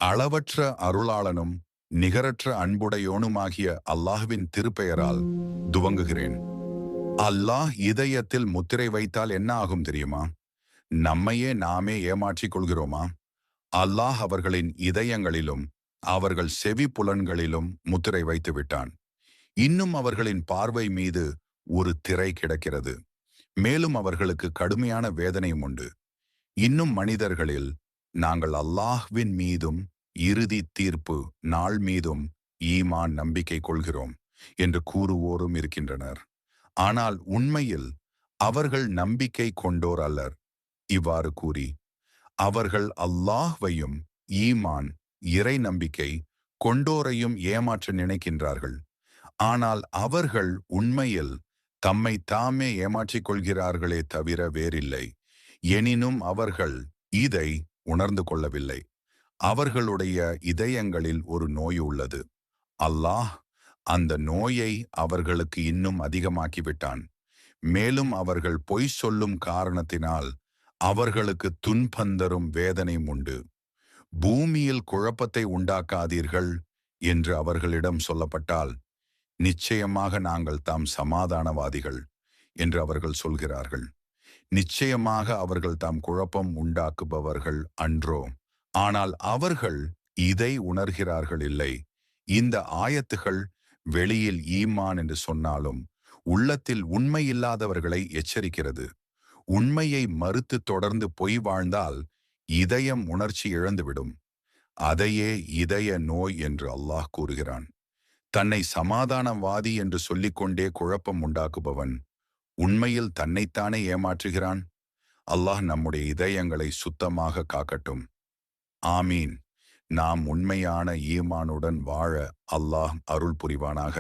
அளவற்ற அருளாளனும் நிகரற்ற அன்புடையோனுமாகிய அல்லாஹ்வின் திருப்பெயரால் துவங்குகிறேன். அல்லாஹ் இதயத்தில் முத்திரை வைத்தால் என்ன ஆகும் தெரியுமா? நம்மையே நாமே ஏமாற்றிக் கொள்கிறோமா? அல்லாஹ் அவர்களின் இதயங்களிலும் அவர்கள் செவி புலன்களிலும் முத்திரை வைத்து விட்டான். இன்னும் அவர்களின் பார்வை மீது ஒரு திரை கிடக்கிறது. மேலும் அவர்களுக்கு கடுமையான வேதனையும் உண்டு. இன்னும் மனிதர்களில் நாங்கள் அல்லாஹ்வின் மீதும் இறுதி தீர்ப்பு நாள் மீதும் ஈமான் நம்பிக்கை கொள்கிறோம் என்று கூறுவோரும் இருக்கின்றனர். ஆனால் உண்மையில் அவர்கள் நம்பிக்கை கொண்டோர் அல்லர். இவ்வாறு கூறி அவர்கள் அல்லாஹ்வையும் ஈமான் இறை நம்பிக்கை கொண்டோரையும் ஏமாற்ற நினைக்கின்றார்கள். ஆனால் அவர்கள் உண்மையில் தம்மை தாமே ஏமாற்றிக் கொள்கிறார்களே தவிர வேறில்லை. எனினும் அவர்கள் இதை உணர்ந்து கொள்ளவில்லை. அவர்களுடைய இதயங்களில் ஒரு நோய் உள்ளது. அல்லாஹ் அந்த நோயை அவர்களுக்கு இன்னும் அதிகமாக்கிவிட்டான். மேலும் அவர்கள் பொய் சொல்லும் காரணத்தினால் அவர்களுக்கு துன்பந்தரும் வேதனையும் உண்டு. பூமியில் குழப்பத்தை உண்டாக்காதீர்கள் என்று அவர்களிடம் சொல்லப்பட்டால், நிச்சயமாக நாங்கள் தாம் சமாதானவாதிகள் என்று அவர்கள் சொல்கிறார்கள். நிச்சயமாக அவர்கள் தாம் குழப்பம் உண்டாக்குபவர்கள் அன்றோ? ஆனால் அவர்கள் இதை உணர்கிறார்கள் இல்லை. இந்த ஆயத்துகள் வெளியில் ஈமான் என்று சொன்னாலும் உள்ளத்தில் உண்மை இல்லாதவர்களை எச்சரிக்கிறது. உண்மையை மறுத்து தொடர்ந்து பொய் வாழ்ந்தால் இதயம் உணர்ச்சி இழந்துவிடும். அதையே இதய நோய் என்று அல்லாஹ் கூறுகிறான். தன்னை சமாதானவாதி என்று சொல்லிக்கொண்டே குழப்பம் உண்டாக்குபவன் உண்மையில் தன்னைத்தானே ஏமாற்றுகிறான். அல்லாஹ் நம்முடைய இதயங்களை சுத்தமாக காக்கட்டும். ஆமீன். நாம் உண்மையான ஈமானுடன் வாழ அல்லாஹ் அருள் புரிவானாக.